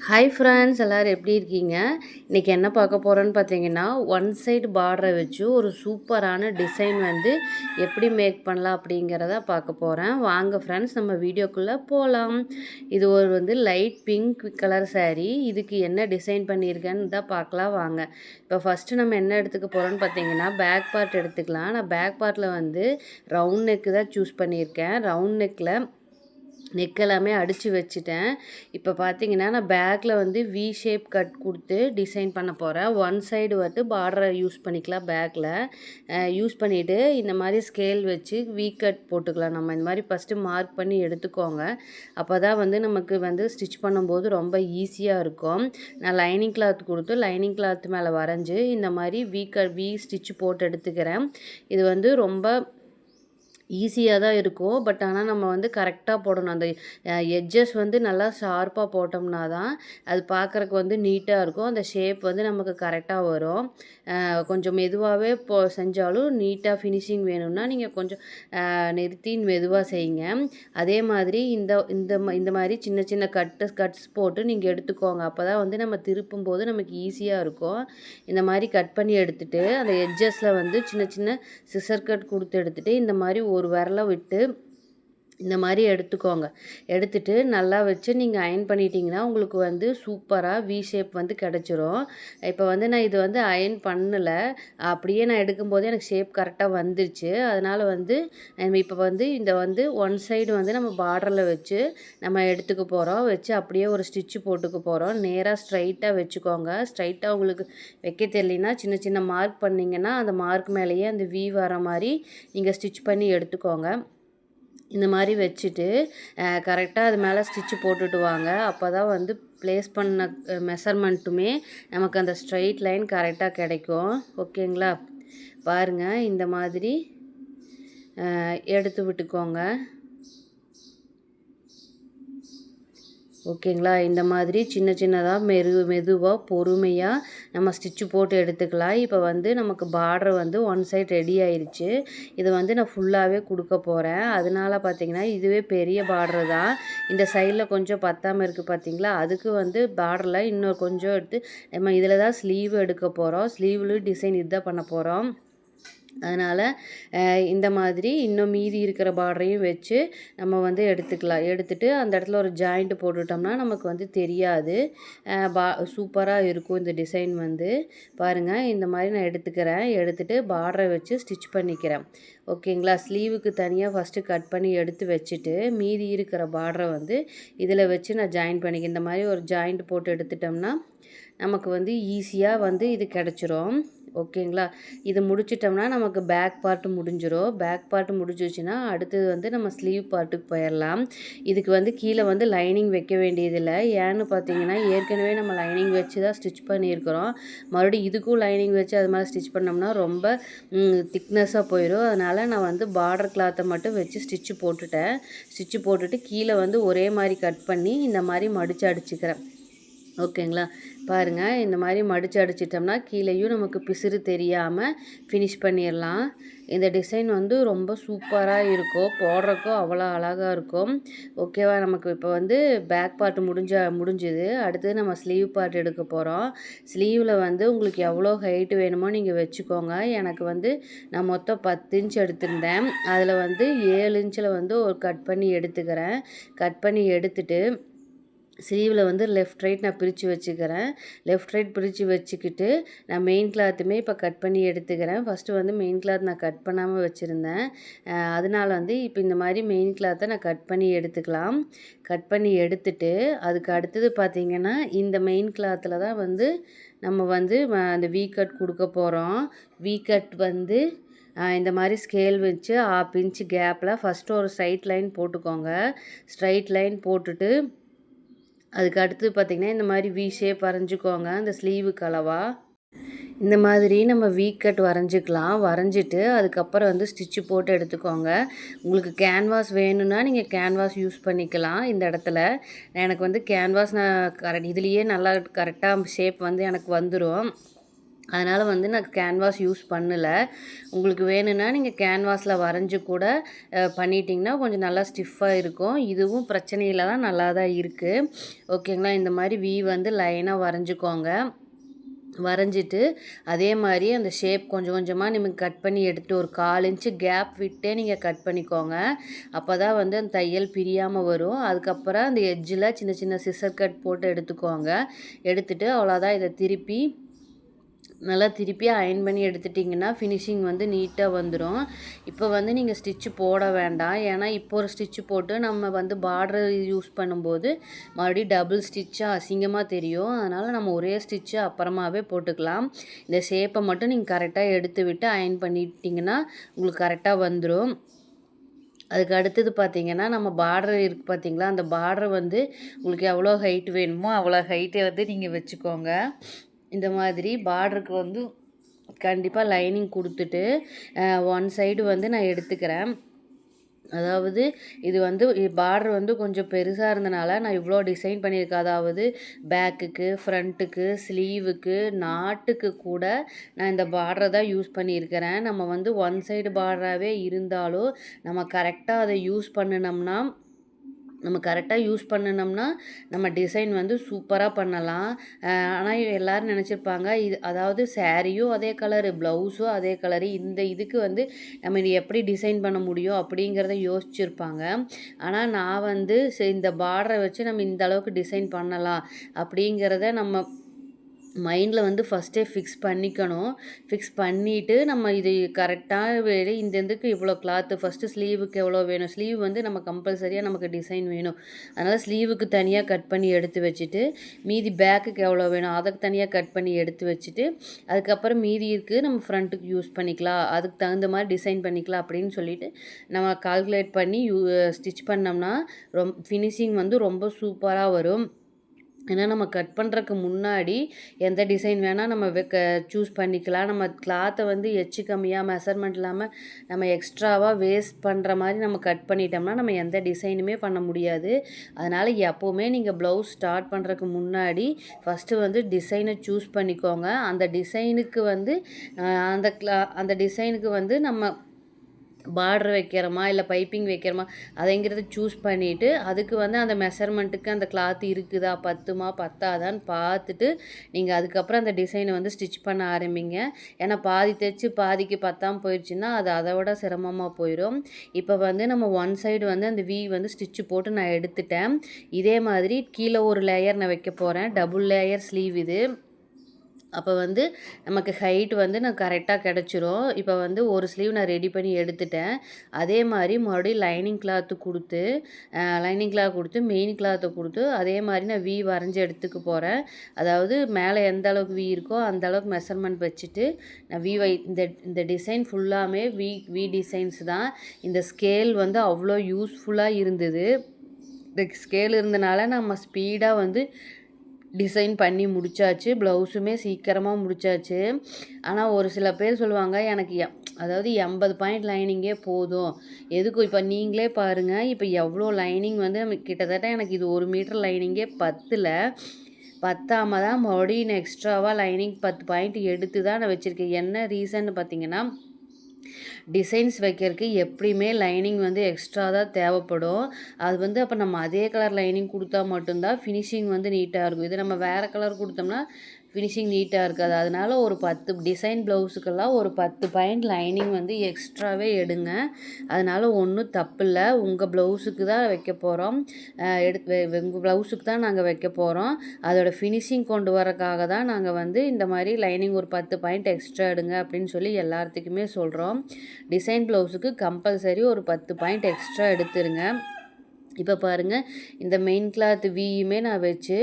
Hi friends, எல்லோரும் எப்படி இருக்கீங்க? இன்றைக்கி என்ன பார்க்க போகிறோன்னு பார்த்தீங்கன்னா, ஒன் சைடு பார்டரை வச்சு ஒரு சூப்பரான டிசைன் வந்து எப்படி மேக் பண்ணலாம் அப்படிங்கிறத பார்க்க போகிறேன். வாங்க ஃப்ரெண்ட்ஸ், நம்ம வீடியோக்குள்ளே போகலாம். இது ஒரு லைட் பிங்க் கலர் saree. இதுக்கு என்ன டிசைன் பண்ணியிருக்கேன்னு தான் பார்க்கலாம் வாங்க. இப்போ ஃபஸ்ட்டு நம்ம என்ன எடுத்துக்க போகிறோன்னு பார்த்தீங்கன்னா, பேக் பார்ட் எடுத்துக்கலாம். நான் பேக் பார்ட்டில் ரவுண்ட் நெக்கு தான் சூஸ் பண்ணியிருக்கேன். ரவுண்ட் நெக்கில் நெக் எல்லாமே அடித்து வச்சுட்டேன். இப்போ பார்த்தீங்கன்னா, நான் பேக்கில் வி ஷேப் கட் கொடுத்து டிசைன் பண்ண போகிறேன். ஒன் சைடு பார்டரை யூஸ் பண்ணிக்கலாம். பேக்கில் யூஸ் பண்ணிவிட்டு இந்த மாதிரி ஸ்கேல் வச்சு வி கட் போட்டுக்கலாம். நம்ம இந்த மாதிரி ஃபஸ்ட்டு மார்க் பண்ணி எடுத்துக்கோங்க. அப்போ தான் நமக்கு ஸ்டிச் பண்ணும்போது ரொம்ப ஈஸியாக இருக்கும். நான் லைனிங் கிளாத் கொடுத்து லைனிங் கிளாத் மேலே வரைஞ்சி இந்த மாதிரி வி ஸ்டிச் போட்டு எடுத்துக்கிறேன். இது ரொம்ப ஈஸியாக தான் இருக்கும். பட் ஆனால் நம்ம கரெக்டாக போடணும். அந்த எட்ஜஸ் நல்லா ஷார்ப்பாக போட்டோம்னா தான் அது பார்க்குறக்கு நீட்டாக இருக்கும். அந்த ஷேப் நமக்கு கரெக்டாக வரும். கொஞ்சம் மெதுவாகவே செஞ்சாலும் நீட்டாக ஃபினிஷிங் வேணும்னா நீங்கள் கொஞ்சம் நிறுத்தி மெதுவாக செய்யுங்க. அதே மாதிரி இந்த இந்த இந்த மாதிரி சின்ன சின்ன கட்ஸ் போட்டு நீங்கள் எடுத்துக்கோங்க. அப்போ தான் நம்ம திருப்பும்போது நமக்கு ஈஸியாக இருக்கும். இந்த மாதிரி கட் பண்ணி எடுத்துகிட்டு அந்த எட்ஜஸில் சின்ன சின்ன சிசர் கட் கொடுத்து எடுத்துகிட்டு இந்த மாதிரி ஒரு விரலை விட்டு இந்த மாதிரி எடுத்துக்கோங்க. எடுத்துகிட்டு நல்லா வச்சு நீங்கள் அயன் பண்ணிட்டீங்கன்னா உங்களுக்கு சூப்பராக வி ஷேப் கிடச்சிரும். இப்போ நான் இது அயன் பண்ணலை. அப்படியே நான் எடுக்கும்போதே எனக்கு ஷேப் கரெக்டாக வந்துருச்சு. அதனால் நம்ம இப்போ இந்த ஒன் சைடு நம்ம பார்டரில் வச்சு நம்ம எடுத்துக்க போகிறோம். வச்சு அப்படியே ஒரு ஸ்டிச்சு போட்டுக்க போகிறோம். நேராக ஸ்ட்ரைட்டாக வச்சுக்கோங்க. ஸ்ட்ரைட்டாக உங்களுக்கு வைக்க தெரியலனா சின்ன சின்ன மார்க் பண்ணிங்கன்னா அந்த மார்க் மேலேயே அந்த வி வர மாதிரி நீங்கள் ஸ்டிச் பண்ணி எடுத்துக்கோங்க. இந்த மாதிரி வச்சுட்டு கரெக்டாக அது மேலே ஸ்டிச்சு போட்டுட்டு வாங்க. அப்போ தான் ப்ளேஸ் பண்ண மெஷர்மெண்ட்டுமே நமக்கு அந்த ஸ்ட்ரைட் லைன் கரெக்டாக கிடைக்கும். ஓகேங்களா? பாருங்கள், இந்த மாதிரி எடுத்து விட்டுக்கோங்க. ஓகேங்களா? இந்த மாதிரி சின்ன சின்னதாக மெதுவாக பொறுமையாக நம்ம ஸ்டிச்சு போட்டு எடுத்துக்கலாம். இப்போ நமக்கு பார்டர் ஒன் சைட் ரெடி ஆயிடுச்சு. இதை நான் ஃபுல்லாகவே கொடுக்க போகிறேன். அதனால பார்த்திங்கன்னா இதுவே பெரிய பார்டர் தான். இந்த சைடில் கொஞ்சம் பத்தாமல் இருக்குது பார்த்திங்களா? அதுக்கு பார்டரில் இன்னொரு கொஞ்சம் எடுத்து நம்ம இதில் தான் ஸ்லீவ் எடுக்க போகிறோம். ஸ்லீவ்லேயும் டிசைன் இதுதான் பண்ண போகிறோம். அதனால் இந்த மாதிரி இன்னும் மீதி இருக்கிற பார்டரையும் வச்சு நம்ம எடுத்துக்கலாம். எடுத்துகிட்டு அந்த இடத்துல ஒரு ஜாயிண்ட் போட்டுட்டோம்னா நமக்கு தெரியாது. சூப்பராக இருக்கும் இந்த டிசைன் பாருங்கள். இந்த மாதிரி நான் எடுத்துக்கிறேன். எடுத்துகிட்டு பார்டரை வச்சு ஸ்டிச் பண்ணிக்கிறேன். ஓகேங்களா? ஸ்லீவுக்கு தனியாக ஃபஸ்ட்டு கட் பண்ணி எடுத்து வச்சுட்டு மீதி இருக்கிற பார்டரை இதில் வச்சு நான் ஜாயின் பண்ணிக்கிறேன். இந்த மாதிரி ஒரு ஜாயிண்ட் போட்டு எடுத்துட்டோம்னா நமக்கு ஈஸியாக இது கிடச்சிரும். ஓகேங்களா? இது முடிச்சிட்டோம்னா நமக்கு பேக் பார்ட்டு முடிஞ்சிடும். பேக் பார்ட்டு முடிஞ்சிச்சுன்னா அடுத்தது நம்ம ஸ்லீவ் பார்ட்டுக்கு போயிடலாம். இதுக்கு கீழே லைனிங் வைக்க வேண்டியதில்லை. ஏன்னு பார்த்தீங்கன்னா ஏற்கனவே நம்ம லைனிங் வச்சு தான் ஸ்டிச் பண்ணியிருக்கிறோம். மறுபடியும் இதுக்கும் லைனிங் வச்சு அது மாதிரி ஸ்டிச் பண்ணோம்னா ரொம்ப திக்னஸாக போயிடும். அதனால் நான் பார்டர் கிளாத்தை மட்டும் வச்சு ஸ்டிச்சு போட்டுட்டேன். ஸ்டிச்சு போட்டுட்டு கீழே ஒரே மாதிரி கட் பண்ணி இந்த மாதிரி மடித்து அடிச்சுக்கிறேன். ஓகேங்களா? பாருங்கள், இந்த மாதிரி மடித்து அடிச்சிட்டோம்னா கீழேயும் நமக்கு பிசுறு தெரியாமல் ஃபினிஷ் பண்ணிடலாம். இந்த டிசைன் ரொம்ப சூப்பராக இருக்கும். போடுறக்கும் அவ்வளோ அழகாக இருக்கும். ஓகேவா? நமக்கு இப்போ பேக் பார்ட் முடிஞ்சுது. அடுத்தது நம்ம ஸ்லீவ் பார்ட் எடுக்க போகிறோம். ஸ்லீவில் உங்களுக்கு எவ்வளோ ஹைட்டு வேணுமோ நீங்கள் வச்சுக்கோங்க. எனக்கு நான் மொத்தம் 10 இன்ச் எடுத்திருந்தேன். அதில் 7 இன்ச்சில் ஒரு கட் பண்ணி எடுத்துக்கிறேன். கட் பண்ணி எடுத்துட்டு ஸ்லீவில் லெஃப்ட் ரைட் நான் பிரித்து வச்சுக்கிறேன். லெஃப்ட் ரைட் பிரித்து வச்சுக்கிட்டு நான் மெயின் கிளாத்துமே இப்போ கட் பண்ணி எடுத்துக்கிறேன். ஃபஸ்ட்டு மெயின் கிளாத் நான் கட் பண்ணாமல் வச்சுருந்தேன். அதனால் இப்போ இந்த மாதிரி மெயின் கிளாத்தை நான் கட் பண்ணி எடுத்துக்கலாம். கட் பண்ணி எடுத்துட்டு அதுக்கு அடுத்தது பார்த்திங்கன்னா இந்த மெயின் கிளாத்தில் தான் நம்ம அந்த வி கட் கொடுக்க போகிறோம். வி கட் இந்த மாதிரி ஸ்கேல் வச்சு 1/2 இன்ச் கேப்பில் ஃபஸ்ட்டு ஒரு ஸ்ட்ரைட் லைன் போட்டுக்கோங்க. ஸ்ட்ரைட் லைன் போட்டுட்டு அதுக்கு அடுத்து பார்த்திங்கன்னா இந்த மாதிரி வி ஷேப் வரைஞ்சிக்கோங்க. அந்த ஸ்லீவுக்கு அளவாக இந்த மாதிரி நம்ம வி கட் வரைஞ்சிக்கலாம். வரைஞ்சிட்டு அதுக்கப்புறம் ஸ்டிச்சு போட்டு எடுத்துக்கோங்க. உங்களுக்கு கேன்வாஸ் வேணும்னா நீங்கள் கேன்வாஸ் யூஸ் பண்ணிக்கலாம். இந்த இடத்துல எனக்கு கேன்வாஸ் நான் இதுலேயே நல்லா கரெக்டாக ஷேப் எனக்கு வந்துடும். அதனால் வந்து நான் கேன்வாஸ் யூஸ் பண்ணல. உங்களுக்கு வேணும்னா நீங்கள் கேன்வாஸில் வரைஞ்சு கூட பண்ணிட்டீங்கன்னா கொஞ்சம் நல்லா ஸ்டிஃபாக இருக்கும். இதுவும் பிரச்சனை இல்ல தான், நல்லா தான் இருக்குது. ஓகேங்களா? இந்த மாதிரி வந்து லைனாக வரைஞ்சிக்கோங்க. வரைஞ்சிட்டு அதே மாதிரி அந்த ஷேப் கொஞ்சம் கொஞ்சமாக நீங்கள் கட் பண்ணி எடுத்துட்டு ஒரு 1/4 இன்ச்சு கேப் விட்டே நீங்கள் கட் பண்ணிக்கோங்க. அப்போ தான் வந்து அந்த தையல் பிரியாமல் வரும். அதுக்கப்புறம் அந்த எட்ஜில் சின்ன சின்ன சிசர் கட் போட்டு எடுத்துக்கோங்க. எடுத்துட்டு அவ்வளோதான். இதை நல்லா திருப்பி அயர்ன் பண்ணி எடுத்துட்டிங்கன்னா ஃபினிஷிங் வந்து நீட்டாக வந்துடும். இப்போ வந்து நீங்கள் ஸ்டிச்சு போட வேண்டாம். ஏன்னா இப்போ ஒரு ஸ்டிச்சு போட்டு நம்ம வந்து பார்டர் யூஸ் பண்ணும்போது மறுபடியும் டபுள் ஸ்டிச்சாக அசிங்கமாக தெரியும். அதனால் நம்ம ஒரே ஸ்டிச்சு அப்புறமாவே போட்டுக்கலாம். இந்த ஷேப்பை மட்டும் நீங்கள் கரெக்டாக எடுத்து விட்டு அயர்ன் பண்ணிட்டிங்கன்னா உங்களுக்கு கரெக்டாக வந்துடும். அதுக்கு அடுத்தது பார்த்திங்கன்னா நம்ம பார்டர் இருக்குது பார்த்திங்களா, அந்த பார்டர் வந்து உங்களுக்கு எவ்வளோ ஹைட் வேணுமோ அவ்வளோ ஹைட்டை வந்து நீங்கள் வச்சுக்கோங்க. இந்த மாதிரி பார்டருக்கு வந்து கண்டிப்பாக லைனிங் கொடுத்துட்டு ஒன் சைடு வந்து நான் எடுத்துக்கிறேன். அதாவது இது வந்து பார்டர் வந்து கொஞ்சம் பெருசாக இருந்தனால நான் இவ்வளோ டிசைன் பண்ணியிருக்கேன். அதாவது பேக்குக்கு, ஃப்ரண்ட்டுக்கு, ஸ்லீவுக்கு, நாட்டுக்கு கூட நான் இந்த பார்டரை தான் யூஸ் பண்ணியிருக்கிறேன். நம்ம வந்து ஒன் சைடு பார்டராகவே இருந்தாலும் நம்ம கரெக்டாக அதை யூஸ் பண்ணினோம்னா நம்ம டிசைன் வந்து சூப்பராக பண்ணலாம். ஆனால் எல்லோரும் நினச்சிருப்பாங்க அதாவது சாரியும் அதே கலரு, ப்ளவுஸும் அதே கலரு, இதுக்கு வந்து நம்ம இது எப்படி டிசைன் பண்ண முடியும் அப்படிங்கிறத யோசிச்சுருப்பாங்க. ஆனால் நான் வந்து இந்த பார்டரை வச்சு நம்ம இந்த அளவுக்கு டிசைன் பண்ணலாம் அப்படிங்கிறத நம்ம மைண்டில் வந்து ஃபஸ்ட்டே ஃபிக்ஸ் பண்ணிக்கணும். ஃபிக்ஸ் பண்ணிவிட்டு நம்ம இது கரெக்டாக இந்த இதுக்கு இவ்வளோ கிளாத்து, ஃபஸ்ட்டு ஸ்லீவுக்கு எவ்வளோ வேணும், ஸ்லீவ் வந்து நம்ம கம்பல்சரியாக நமக்கு டிசைன் வேணும். அதனால் ஸ்லீவுக்கு தனியாக கட் பண்ணி எடுத்து வச்சுட்டு, மீதி பேக்குக்கு எவ்வளோ வேணும் அதுக்கு தனியாக கட் பண்ணி எடுத்து வச்சுட்டு, அதுக்கப்புறம் மீதி இருக்குது நம்ம ஃப்ரண்ட்டுக்கு யூஸ் பண்ணிக்கலாம், அதுக்கு தகுந்த மாதிரி டிசைன் பண்ணிக்கலாம் அப்படின்னு சொல்லிவிட்டு நம்ம கால்குலேட் பண்ணி ஸ்டிச் பண்ணோம்னா ஃபினிஷிங் வந்து ரொம்ப சூப்பராக வரும். ஏன்னா நம்ம கட் பண்ணுறதுக்கு முன்னாடி எந்த டிசைன் வேணால் நம்ம சூஸ் பண்ணிக்கலாம். நம்ம கிளாத்தை வந்து எச்சு கம்மியாக மெஷர்மெண்ட் இல்லாமல் நம்ம எக்ஸ்ட்ராவாக வேஸ்ட் பண்ணுற மாதிரி நம்ம கட் பண்ணிட்டோம்னா நம்ம எந்த டிசைனுமே பண்ண முடியாது. அதனால் எப்போவுமே நீங்கள் ப்ளவுஸ் ஸ்டார்ட் பண்ணுறதுக்கு முன்னாடி ஃபஸ்ட்டு வந்து டிசைனை சூஸ் பண்ணிக்கோங்க. அந்த டிசைனுக்கு வந்து அந்த டிசைனுக்கு வந்து நம்ம பார்டர் வைக்கிறோமா இல்லை பைப்பிங் வைக்கிறோமா அதைங்கிறத சூஸ் பண்ணிவிட்டு அதுக்கு வந்து அந்த மெஷர்மெண்ட்டுக்கு அந்த கிளாத் இருக்குதா, பத்தாதான்னு பார்த்துட்டு நீங்கள் அதுக்கப்புறம் அந்த டிசைனை வந்து ஸ்டிச் பண்ண ஆரம்பிங்க. ஏன்னா பாதி தைச்சு பாதிக்கு பத்தாமல் போயிடுச்சுன்னா அது அதை விட சிரமமாக போயிடும். இப்போ வந்து நம்ம ஒன் சைடு வந்து அந்த வந்து ஸ்டிச்சு போட்டு நான் எடுத்துட்டேன். இதே மாதிரி கீழே ஒரு லேயர் நான் வைக்க போகிறேன். டபுள் லேயர் ஸ்லீவ் இது. அப்போ வந்து நமக்கு ஹைட் வந்து நான் கரெக்டாக கிடச்சிரும். இப்போ வந்து ஒரு ஸ்லீவ் நான் ரெடி பண்ணி எடுத்துட்டேன். அதே மாதிரி மறுபடியும் லைனிங் கிளாத்து கொடுத்து மெயின் கிளாத்தை கொடுத்து அதே மாதிரி நான் வரைஞ்சி எடுத்துக்க போகிறேன். அதாவது மேலே எந்த அளவுக்கு இருக்கோ அந்த அளவுக்கு மெஷர்மெண்ட் வச்சுட்டு நான் இந்த டிசைன் ஃபுல்லாமே டிசைன்ஸ் தான். இந்த ஸ்கேல் வந்து அவ்வளோ யூஸ்ஃபுல்லாக இருந்தது. இந்த ஸ்கேல் இருந்தனால நம்ம ஸ்பீடாக வந்து டிசைன் பண்ணி முடித்தாச்சு. ப்ளவுஸுமே சீக்கிரமாக முடித்தாச்சு. ஆனால் ஒரு சில பேர் சொல்லுவாங்க எனக்கு அதாவது 80 பாயிண்ட் லைனிங்கே போதும், எதுக்கும் இப்போ நீங்களே பாருங்கள், இப்போ எவ்வளோ லைனிங் வந்து கிட்டத்தட்ட எனக்கு இது 1 மீட்டர் லைனிங்கே பத்தாமல் தான் மறுபடியும் நான் எக்ஸ்ட்ராவாக லைனிங் 10 பாயிண்ட் எடுத்து தான் நான் வச்சுருக்கேன். என்ன ரீசன்னு பார்த்தீங்கன்னா டிசைன்ஸ் வைக்கிறதுக்கு எப்படியுமே லைனிங் வந்து எக்ஸ்ட்ரா தான் தேவைப்படும். அது வந்து அப்போ நம்ம அதே கலர் லைனிங் கொடுத்தா மட்டும்தான் ஃபினிஷிங் வந்து நீட்டாக இருக்கும். இது நம்ம வேறு கலர் கொடுத்தோம்னா ஃபினிஷிங் நீட்டாக இருக்காது. அதனால் ஒரு 10 டிசைன் ப்ளவுஸுக்கெல்லாம் ஒரு 10 பாயிண்ட் லைனிங் வந்து எக்ஸ்ட்ராவே எடுங்க. அதனால் ஒன்றும் தப்பில்லை. உங்கள் ப்ளவுஸுக்கு தான் வைக்க போகிறோம். உங்கள் ப்ளவுஸுக்கு தான் நாங்கள் வைக்க போகிறோம். அதோட ஃபினிஷிங் கொண்டு வரக்காக தான் நாங்கள் வந்து இந்த மாதிரி லைனிங் ஒரு 10 பாயிண்ட் எக்ஸ்ட்ரா எடுங்க அப்படின்னு சொல்லி எல்லாத்துக்குமே சொல்கிறோம். டிசைன் ப்ளவுஸுக்கு கம்பல்சரி ஒரு 10 பாயிண்ட் எக்ஸ்ட்ரா எடுத்துருங்க. இப்போ பாருங்கள், இந்த மெயின் கிளாத் வீயுமே நான் வச்சு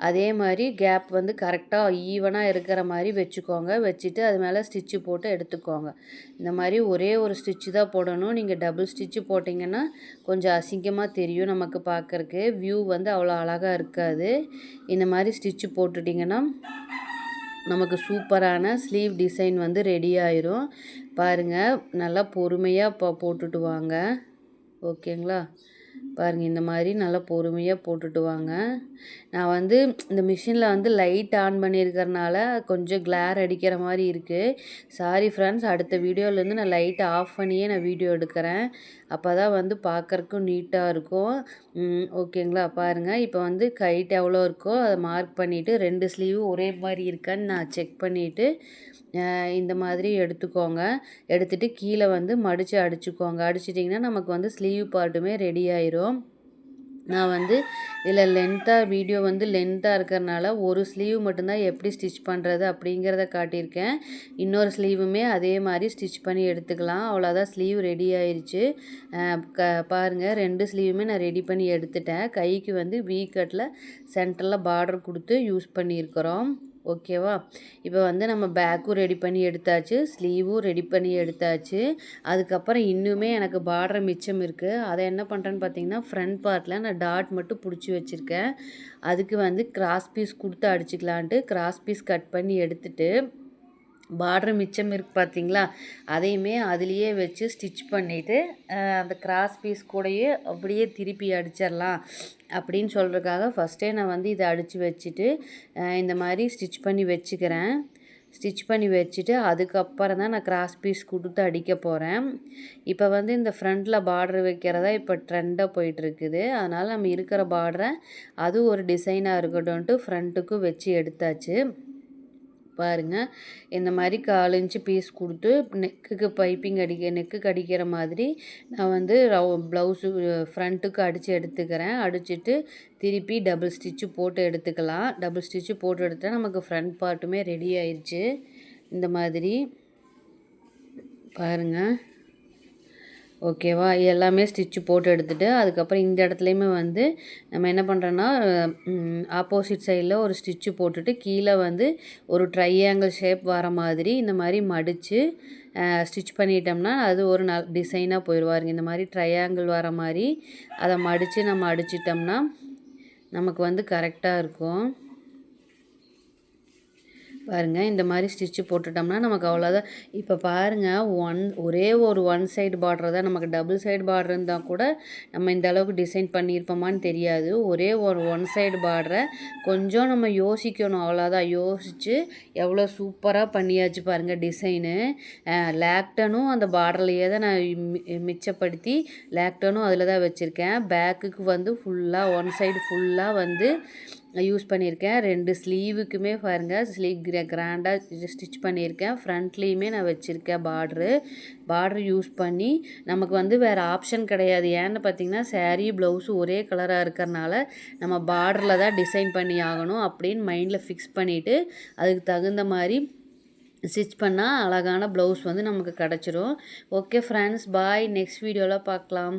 அதே மாதிரி கேப் வந்து கரெக்டாக ஈவனாக இருக்கிற மாதிரி வச்சுக்கோங்க. வச்சுட்டு அது மேலே ஸ்டிச்சு போட்டு எடுத்துக்கோங்க. இந்த மாதிரி ஒரே ஒரு ஸ்டிச்சு தான் போடணும். நீங்கள் டபுள் ஸ்டிச்சு போட்டிங்கன்னா கொஞ்சம் அசிங்கமாக தெரியும் நமக்கு பார்க்குறக்கு. வியூ வந்து அவ்வளோ அழகாக இருக்காது. இந்த மாதிரி ஸ்டிச்சு போட்டுட்டிங்கன்னா நமக்கு சூப்பரான ஸ்லீவ் டிசைன் வந்து ரெடி ஆயிரும். பாருங்கள், நல்லா பொறுமையாக போட்டுட்டு வாங்க. ஓகேங்களா? பாருங்கள் இந்த மாதிரி நல்லா பொறுமையாக போட்டுட்டு வாங்க. நான் வந்து இந்த மிஷினில் வந்து லைட் ஆன் பண்ணியிருக்கறனால கொஞ்சம் கிளார் அடிக்கிற மாதிரி இருக்குது. சாரி ஃப்ரெண்ட்ஸ், அடுத்த வீடியோலேருந்து நான் லைட்டை ஆஃப் பண்ணியே நான் வீடியோ எடுக்கிறேன். அப்போ தான் வந்து பார்க்குறக்கும் நீட்டாக இருக்கும். ஓகேங்களா? பாருங்கள் இப்போ வந்து கைட் எவ்வளோ இருக்கோ அதை மார்க் பண்ணிவிட்டு 2 ஸ்லீவும் ஒரே மாதிரி இருக்கான்னு நான் செக் பண்ணிவிட்டு இந்த மாதிரி எடுத்துக்கோங்க. எடுத்துகிட்டு கீழே வந்து மடித்து அடிச்சுக்கோங்க. அடிச்சிட்டிங்கன்னா நமக்கு வந்து ஸ்லீவ் பார்ட்டுமே ரெடி ஆயிரும். நான் வந்து இதில் வீடியோ வந்து லென்த்தாக இருக்கிறனால ஒரு ஸ்லீவ் மட்டும்தான் எப்படி ஸ்டிச் பண்ணுறது அப்படிங்கிறத காட்டியிருக்கேன். இன்னொரு ஸ்லீவுமே அதே மாதிரி ஸ்டிச் பண்ணி எடுத்துக்கலாம். அவ்வளோதான், ஸ்லீவ் ரெடி ஆயிடுச்சு. பாருங்கள் 2 ஸ்லீவுமே நான் ரெடி பண்ணி எடுத்துட்டேன். கைக்கு வந்து வி கட்டில் சென்டரில் பார்டர் கொடுத்து யூஸ் பண்ணியிருக்கிறோம். ஓகேவா? இப்போ வந்து நம்ம பேக்கும் ரெடி பண்ணி எடுத்தாச்சு, ஸ்லீவும் ரெடி பண்ணி எடுத்தாச்சு. அதுக்கப்புறம் இன்னுமே எனக்கு பார்டர் மிச்சம் இருக்குது. அதை என்ன பண்ணுறேன்னு பார்த்தீங்கன்னா, ஃப்ரண்ட் பார்ட்டில் நான் டாட் மட்டும் பிடிச்சி வச்சுருக்கேன். அதுக்கு வந்து கிராஸ் பீஸ் கொடுத்து அடிச்சுக்கலான்ட்டு கிராஸ் பீஸ் கட் பண்ணி எடுத்துட்டு பார்டர் மிச்சம் இருக்குது பார்த்தீங்களா, அதையுமே அதுலேயே வச்சு ஸ்டிச் பண்ணிவிட்டு அந்த கிராஸ் பீஸ் கூடயே அப்படியே திருப்பி அடிச்சிடலாம் அப்படின்னு சொல்கிறதுக்காக ஃபஸ்ட்டே நான் வந்து இதை அடித்து வச்சுட்டு இந்த மாதிரி ஸ்டிச் பண்ணி வச்சுக்கிறேன். ஸ்டிச் பண்ணி வச்சுட்டு அதுக்கப்புறம் தான் நான் கிராஸ் பீஸ் கொடுத்து அடிக்க போகிறேன். இப்போ வந்து இந்த ஃப்ரண்ட்டில் பார்டர் வைக்கிறதா இப்போ ட்ரெண்டாக போயிட்டுருக்குது. அதனால் நம்ம இருக்கிற பார்டரை அது ஒரு டிசைனாக இருக்கட்டும்ன்ட்டு ஃப்ரண்ட்டுக்கும் வச்சு எடுத்தாச்சு. பாருங்கள் இந்த மாதிரி 1/4 இன்ச்சு பீஸ் கொடுத்து நெக்குக்கு பைப்பிங் நெக்குக்கு அடிக்கிற மாதிரி நான் வந்து ப்ளவுஸு ஃப்ரண்ட்டுக்கு அடித்து எடுத்துக்கிறேன். அடிச்சுட்டு திருப்பி டபுள் ஸ்டிச்சு போட்டு எடுத்துக்கலாம். டபுள் ஸ்டிச்சு போட்டு எடுத்தால் நமக்கு ஃப்ரண்ட் பார்ட்டுமே ரெடி ஆயிடுச்சு. இந்த மாதிரி பாருங்கள். ஓகேவா? எல்லாமே ஸ்டிச்சு போட்டு எடுத்துகிட்டு அதுக்கப்புறம் இந்த இடத்துலையுமே வந்து நம்ம என்ன பண்ணுறோன்னா ஆப்போசிட் சைடில் ஒரு ஸ்டிச்சு போட்டுட்டு கீழே வந்து ஒரு ட்ரையாங்கிள் ஷேப் வர மாதிரி இந்த மாதிரி மடித்து ஸ்டிச் பண்ணிட்டோம்னா அது ஒரு டிசைனாக போயிடுவாருங்க. இந்த மாதிரி ட்ரையாங்கிள் வர மாதிரி அதை மடித்து நம்ம அடிச்சிட்டோம்னா நமக்கு வந்து கரெக்டாக இருக்கும். பாருங்கள் இந்த மாதிரி ஸ்டிச்சு போட்டுட்டோம்னா நமக்கு அவ்வளோதான். இப்போ பாருங்கள் ஒரே ஒரு ஒன் சைடு பார்டர் தான். நமக்கு டபுள் சைடு பார்டர் இருந்தால் கூட நம்ம இந்த அளவுக்கு டிசைன் பண்ணியிருப்போமான்னு தெரியாது. ஒரே ஒரு ஒன் சைடு பார்டரை கொஞ்சம் நம்ம யோசிக்கணும், அவ்வளோதான். யோசித்து எவ்வளோ சூப்பராக பண்ணியாச்சு பாருங்கள் டிசைனு. லேக்டனும் அந்த பார்டர்லையே தான் நான் மிச்சப்படுத்தி லேக்டனும் அதில் தான் வச்சுருக்கேன். பேக்குக்கு வந்து ஃபுல்லாக ஒன் சைடு ஃபுல்லாக வந்து யூஸ் பண்ணியிருக்கேன். 2 ஸ்லீவுக்குமே பாருங்கள் கிராண்டாக ஸ்டிச் பண்ணியிருக்கேன். ஃப்ரண்ட்லேயுமே நான் வச்சுருக்கேன் பார்ட்ரு யூஸ் பண்ணி. நமக்கு வந்து வேறு ஆப்ஷன் கிடையாது. ஏன்னு பார்த்திங்கன்னா சாரீ ப்ளவுஸு ஒரே கலராக இருக்கிறனால நம்ம பார்டரில் தான் டிசைன் பண்ணி ஆகணும் அப்படின்னு மைண்டில் ஃபிக்ஸ் பண்ணிவிட்டு அதுக்கு தகுந்த மாதிரி ஸ்டிச் பண்ணால் அழகான ப்ளவுஸ் வந்து நமக்கு கிடச்சிரும். ஓகே ஃப்ரெண்ட்ஸ், பாய். நெக்ஸ்ட் வீடியோவில் பார்க்கலாம்.